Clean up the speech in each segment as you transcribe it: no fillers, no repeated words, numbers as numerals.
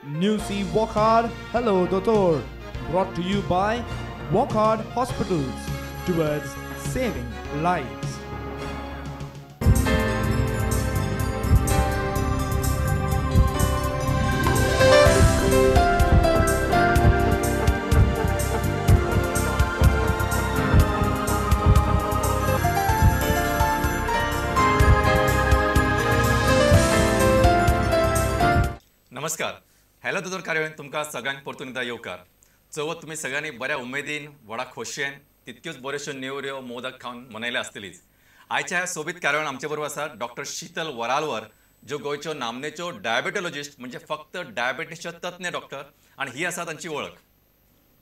New See Walk Hard, Hello Doctor. Brought to you by Walk Hard Hospitals towards saving lives. नमस्कार. Hello दोतोर कार्यावळीन तुमकां सगळ्यांक परतून एकदां येवकार. चवथ तुमी सगळ्यांनी बऱ्या उमेदीन व्हडा खोशयेन तितक्योच बऱ्योशो नेवऱ्यो मोदक खावन मनयल्या आसतलीच. आयच्या ह्या सोबीत कार्यावळीन आमचे बरोबर आसा डॉक्टर शीतल वरालवर, ज्यो गोंयच्यो नामनेच्यो डायबेटोलॉजिस्ट म्हणजे फक्त डायबेटीसच्यो तज्ञ डॉक्टर आणि ही आसा तांची वळख.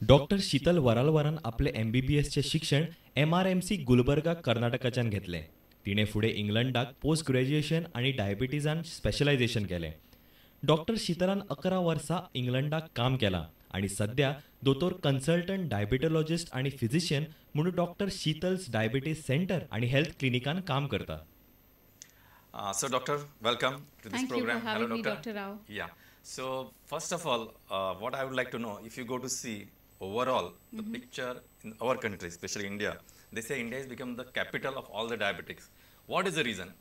डॉक्टर शीतल वरालवरान आपले MBBSचे शिक्षण MRMC गुलबर्गा कर्नाटकाच्यान घेतले. तिणें फुडें इंग्लंडाक पोस्ट ग्रॅज्युएशन आनी डायबिटीजान स्पेशलायझेशन केलें. डॉक्टर शीतलान 11 वर्सां इंग्लंडाक काम केलां आनी सध्या दोतोर कन्सल्टंट डायबेटोलॉजिस्ट आनी फिजिशियन म्हणून डॉक्टर शीतल्स डायबिटीज सेंटर आनी हेल्थ क्लिनिकान काम करता. So doctor, welcome to this Thank program. you for having Hello, me, doctor. Dr. Rao. Yeah. So first of all, what I would like to know, if you go to see overall the picture in our country, especially India, they say India has become the capital of all the diabetics. What is the reason?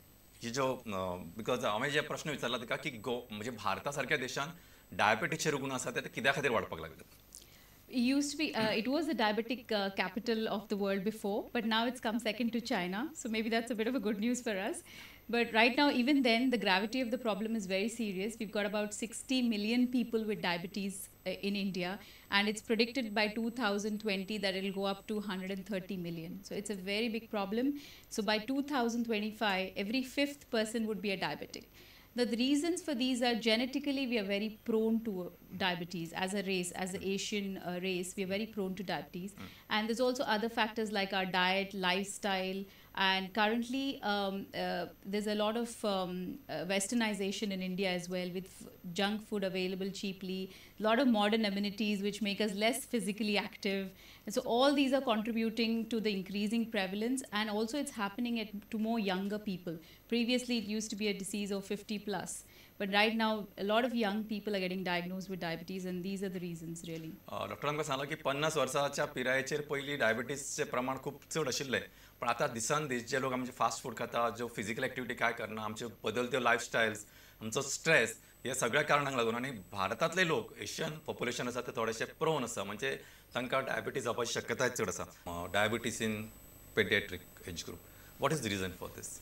ही जो because हांवें जे प्रश्न विचारला तुका की म्हणजे भारता सारक्या देशान डायबेटीसचे रुग्ण आसा ते कित्या खातीर वाडपाक लागले? It used to be, it was the diabetic capital of the world before, but now it's come second to China. So maybe that's a bit of a good news for us. But right now, even then, the gravity of the problem is very serious. We've got about 60 million people with diabetes in India, and it's predicted by 2020 that it'll go up to 130 million. So it's a very big problem. So by 2025, every fifth person would be a diabetic. The reasons for these are genetically we are very prone to diabetes as a race, as an Asian race, we are very prone to diabetes. And there's also other factors like our diet, lifestyle, and currently there's a lot of westernization in India as well, with junk food available cheaply, a lot of modern amenities which make us less physically active. And so all these are contributing to the increasing prevalence, and also it's happening to more younger people. Previously it used to be a disease of 50 plus, but right now a lot of young people are getting diagnosed with diabetes, and these are the reasons really. डॉक्टरांका Sangla की 50 वर्साच्या पिरायेचेर पयलीं डायबिटीसचे प्रमाण खूब चड आशिल्लें, पण आतां दिसान दीस जे लोक आमचे फास्ट फूड खाता, जो फिजिकल एक्टिविटी काय करना, आमच्यो बदलत्यो लायफस्टायल्स, आमचो स्ट्रेस, ह्या सगळ्या कारणांक लागून आनी भारतांतले लोक एशियन पॉप्युलेशन आसा ते थोडेशे प्रोन आसा, म्हणजे तांकां डायबिटीज जावपाची शक्यताय चड आसा. Diabetes in paediatric age group, what is the region for this?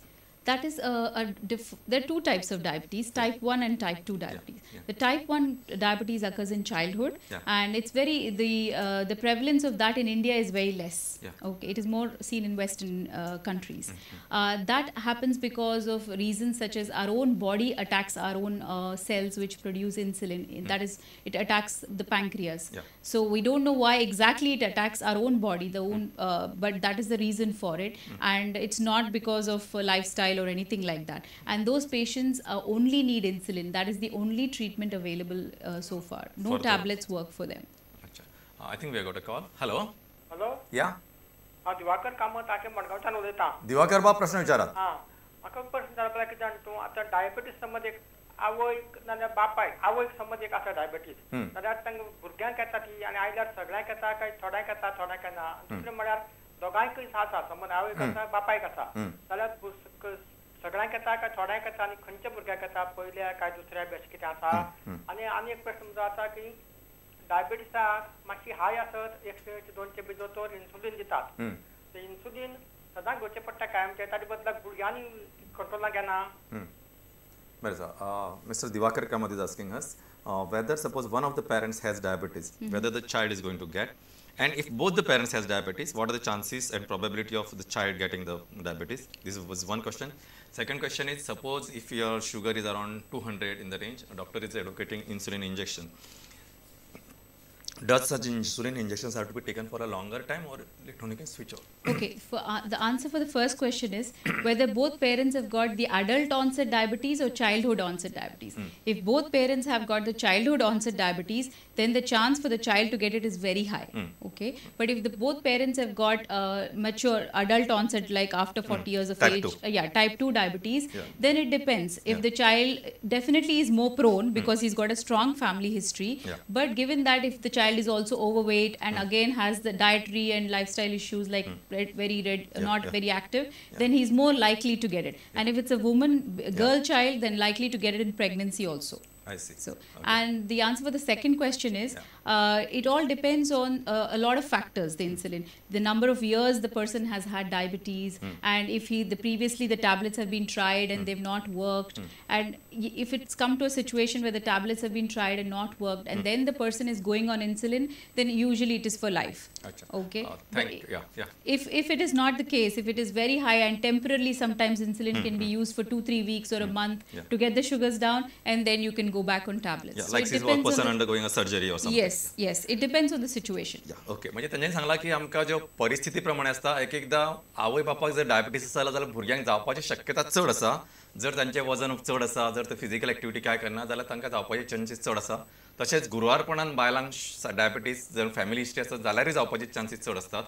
That is there are two types of diabetes, type 1 and type 2 diabetes. The type 1 diabetes occurs in childhood, and it's very the prevalence of that in India is very less. Okay, it is more seen in Western countries. That happens because of reasons such as our own body attacks our own cells which produce insulin. That is, it attacks the pancreas. So we don't know why exactly it attacks our own body, but that is the reason for it, and it's not because of lifestyle or anything like that. And those patients only need insulin. That is the only treatment available so far. No tablets work for them. I think we have got a call. Hello. Hello Yeah. हांव दिवाकर कामत आके मडगांवच्यान उलयतां. दिवाकर बाब प्रश्न विचारात. म्हाका प्रश्न जालो कितें जाण तूं आतां डायबिटीस समज एक आवयक नाल्यार बापायक आवयक समज एक आसा डायबिटीस, जाल्यार तांकां भुरग्यांक येता ती आनी आयल्यार सगळ्यांक येता काय थोड्यांक येता थोड्यांक येना. दुसरें म्हळ्यार दोगांयकय आसा, समज आवयक आसा बापायक आसा, जाल्यार सगळ्यांक येता काय थोड्यांक येता आनी खंयच्या भुरग्याक येता, पयल्या काय दुसऱ्या अशें कितें आसा? आनी एक प्रश्न जो आसा की डायबिटीसाक मातशी हाय आसत 100 200 बी दोतोर इन्सुलीन दितात, ते इन्सुलीन सदांच घेवचें पडटा कायमचें, ताचे बदलाक भुरग्यांनी कंट्रोलाक येना? Very sir. Mr. Divakar Kamath is asking us whether suppose one of the parents has diabetes, whether the child is going to get, and if both the parents has diabetes, what are the chances and probability of the child getting the diabetes? This was one question. Second question is, suppose if your sugar is around 200 in the range, a doctor is advocating insulin injection. Does such insulin injections have to be taken for a longer time, or electronic can switch off? Okay, the answer for the first question is whether both parents have got the adult onset diabetes or childhood onset diabetes. If both parents have got the childhood onset diabetes, then the chance for the child to get it is very high. Okay, but if both parents have got mature adult onset, like after 40 years of Type age, 2. type 2 diabetes, Yeah. then it depends. If the child definitely is more prone because he's got a strong family history, Yeah. but given that if the child is also overweight and again has the dietary and lifestyle issues like not very active, then he's more likely to get it. And if it's a girl child, then likely to get it in pregnancy also. I see. So, and the answer for the second question is, it all depends on a lot of factors. The insulin, the number of years the person has had diabetes, and if previously the tablets have been tried and they've not worked, and if it's come to a situation where the tablets have been tried and not worked, and then the person is going on insulin, then usually it is for life. Acha. Okay. Thank you. Yeah. If it is not the case, if it is very high and temporarily sometimes insulin can be used for 2-3 weeks or a month to get the sugars down, and then you can go back on tablets. Yeah, So like it this depends person on undergoing a surgery or something. yes, it depends on the situation. Okay म्हणजे तांणी सांगला की आमकां ज्यो परिस्थिती प्रमाणे आसता एक एकदां आवय बापाक जर डायबिटीस आसा जाल्यार भुरग्यांक जावपाची शक्यता चड आसा जर तांचें वजन चड आसा जर ते फिजिकल एक्टिविटी काय करना जाल्यार तांकां जावपाचे चान्सीस चड आसा तशेंच गुरवारपणान बायलांक डायबिटीस जर फॅमिली हिस्ट्री आसा जाल्यारूय जावपाचे चान्सीस चड असतात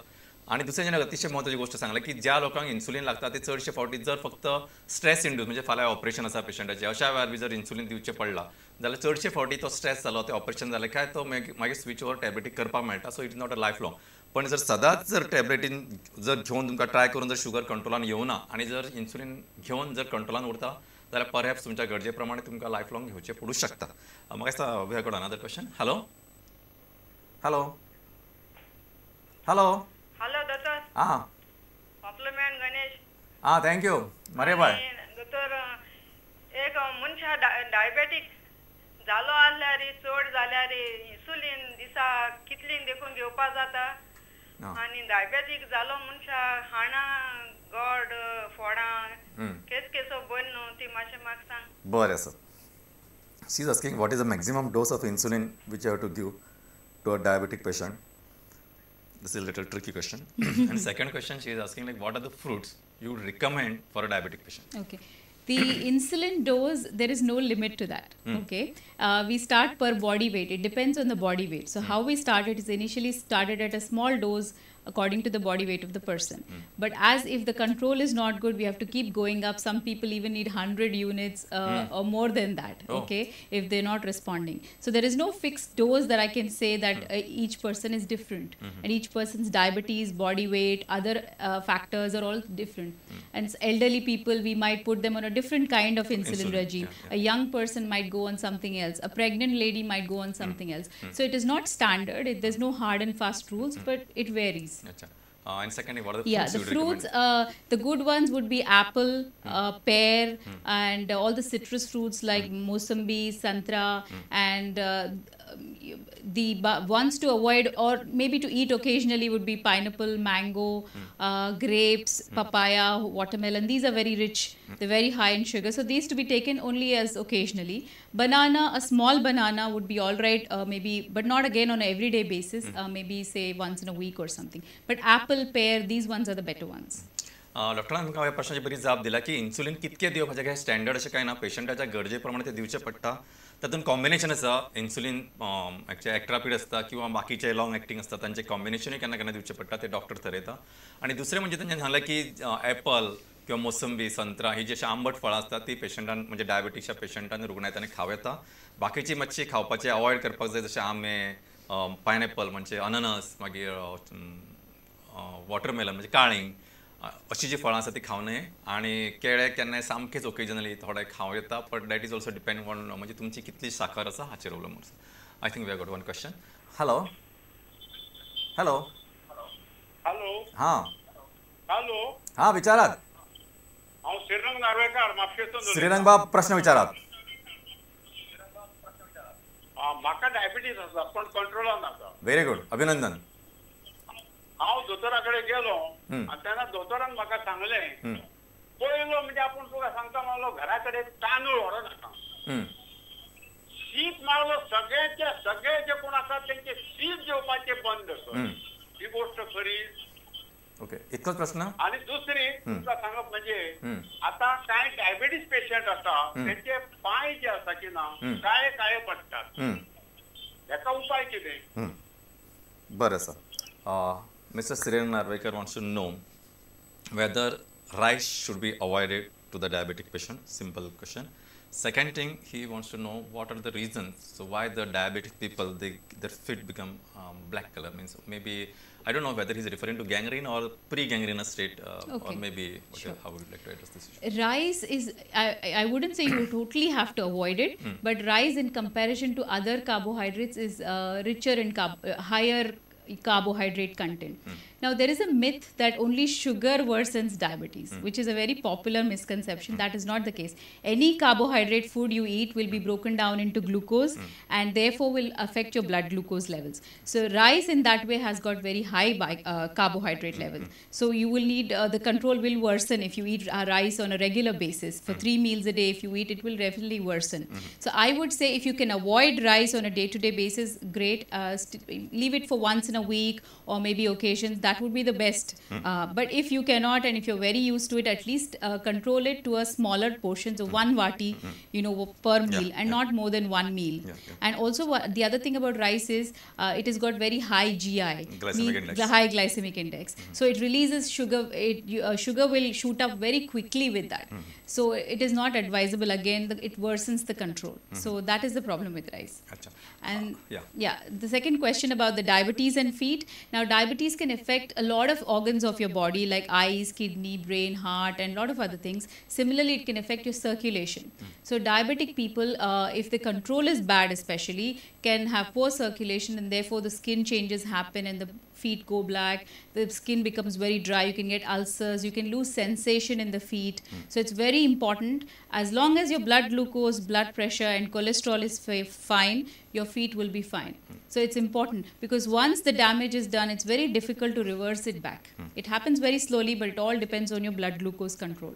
आणि दुसरे जेणे अतिशय महत्वाची गोष्ट सांगला की ज्या लोकांक इन्सुलीन लागता ते चडशे फावटी जर फक्त स्ट्रेस इंड्यूस म्हणजे फाल्यां ऑपरेशन आसा पेशंटाचें अशा वेळार बी जर इन्सुलीन दिवचें पडला जाल्यार चडशे फावटी तो स्ट्रेस जालो ते ऑपरेशन जालें काय तो मागीर स्विच ओवर टॅबलेटीक करपाक मेळटा so it is not a life long पण जर सदांच जर टॅबलेटीन जर घेवन तुमकां ट्राय करून जर शुगर कंट्रोलान येवना आनी जर इन्सुलीन घेवन जर कंट्रोलान उरता जाल्यार परहॅप्स तुमच्या गरजे प्रमाणे तुमकां लायफ लॉंग घेवचें पडूं शकता म्हाका दिसता we have got another question hello hello hello hello दोतोर आं कॉम्प्लिमेंट गणेश आं थँक्यू मरे बाय दोतोर एक मनशा डायबेटीक जालो आसल्यार चड जाल्यार इन्सुलीन दिसा कितलीन देखून घेवपा जाता आनी डायबेटीक जालो मनशा हाणां गोड फोडां केस केसो बरी न्हू ती मातशें म्हाका सांग बरें आसा she is asking what is the maximum dose of insulin which you have to give to a diabetic patient This is a little tricky question. And second question, she is asking like, what are the fruits you would recommend for a diabetic patient? Okay. The insulin dose, there is no limit to that. Okay. We start per body weight. It depends on the body weight. So how we started is initially started at a small dose according to the body weight of the person. But as if the control is not good, we have to keep going up. Some people even need 100 units or more than that, okay, if they're not responding. So there is no fixed dose that I can say that each person is different. And each person's diabetes, body weight, other factors are all different. And elderly people, we might put them on a different kind of insulin regime. A young person might go on something else. A pregnant lady might go on something else. So it is not standard. There's no hard and fast rules, but it varies. Achha. And secondly, what are the fruits Yeah, the you would fruits, recommend? the good ones would be apple, pear, and all the citrus fruits like mosambi, santra, and the ones to avoid or maybe to eat occasionally would be pineapple, mango, grapes, papaya, watermelon. These are very rich. They're very high in sugar. So these to be taken only as occasionally. Banana, a small banana would be all right, maybe, but not again on an everyday basis. Maybe say once in a week or something. But apple, pear, these ones are the better ones. डॉक्टरान आमकां ह्या प्रश्नाची बरी जाप दिला की insulin कितके दिवपाचें काय स्टँडर्ड अशें कांय ना पेशंटाच्या गरजे प्रमाणे ते दिवचें पडटा तातूंत कॉम्बिनेशन आसा इन्सुलीन एक्ट्रापीड आसता किंवा बाकीचे लॉंग एक्टींग आसता तांचे कॉम्बिनेशनूय केन्ना केन्ना दिवचें पडटा ते डॉक्टर ठरयता आनी दुसरें म्हणजे तांच्यान सांगलें की एपल किंवा मोसंबी संत्रा ही जी अशी आंबट फळां आसतात ती पेशंटान म्हणजे डायबिटीसच्या पेशंटान रुग्णायतांनी खाव येता बाकीची मातशी खावपाचें अवॉयड करपाक जाय जशें आंबे पायनॅपल म्हणजे अननस मागीर वॉटरमेलन म्हणजे काळींग अशी जी फळां आसा ती खावं नये आनी केळे केन्नाय सामकेच ओकेजनली थोडे खावं येता but that is also depend on म्हणजे तुमची कितली साखर आसा हाचेर अवलंबून आसा I think we have got one question hello hello hello हां हॅलो हां विचारात हांव श्रीरंग नार्वेकार म्हापशेंतून श्रीरंग बाब प्रश्न विचारात म्हाका डायबिटीस आसा पण कंट्रोलान आसा व्हेरी गुड अभिनंदन हांव दोतोरा कडेन गेलो आनी तेन्ना दोतोरान म्हाका सांगलें पयलो म्हणजे आपूण तुका सांगता म्हणलो घरा कडेन तांदूळ व्हरो नाका शीत मारलो सगळेचे जे कोण आसात तेंचे शीत ही गोष्ट खरी? ओके, इतकोच प्रश्न. आणि दुसरी तुमका सांगप म्हणजे आता काय डायबिटीस पेशंट असता त्यांचे पाय जे असता की ना काळे काळे पडतात, याचा उपाय किती? बरं sir. Mr. Siren Narvekar wants to know whether rice should be avoided to the diabetic patient. Simple question. Second thing, he wants to know what are the reasons. So why the diabetic people, their feet become black color? Means maybe, I don't know whether he's referring to gangrene or pre-gangrenous state, or maybe how would you like to address this issue? Rice is, I wouldn't say you totally have to avoid it, but rice in comparison to other carbohydrates is richer in higher carbohydrate content. Now there is a myth that only sugar worsens diabetes, which is a very popular misconception. That is not the case. Any carbohydrate food you eat will be broken down into glucose and therefore will affect your blood glucose levels. So rice in that way has got very high carbohydrate levels. So you will need, the control will worsen if you eat rice on a regular basis. For 3 meals a day, if you eat, it will definitely worsen. So I would say if you can avoid rice on a day-to-day basis, great. Leave it for once in a week or maybe occasions. That would be the best. But if you cannot and if you're very used to it, at least control it to a smaller portion. So 1 vati, per meal and not more than 1 meal. And also the other thing about rice is it has got very high GI. Glycemic index. The high glycemic index. So it releases sugar. Sugar will shoot up very quickly with that. So it is not advisable. Again, it worsens the control. So that is the problem with rice. And the second question about the diabetes and feet. Now diabetes can affect a lot of organs of your body like eyes, kidney, brain, heart and a lot of other things. Similarly, it can affect your circulation. So diabetic people, if the control is bad especially, can have poor circulation and therefore the skin changes happen and the feet go black, the skin becomes very dry, you can get ulcers, you can lose sensation in the feet. So it's very important, as long as your blood glucose, blood pressure and cholesterol is fine, your feet will be fine. So it's important because once the damage is done, it's very difficult to reverse it back. It happens very slowly, but it all depends on your blood glucose control.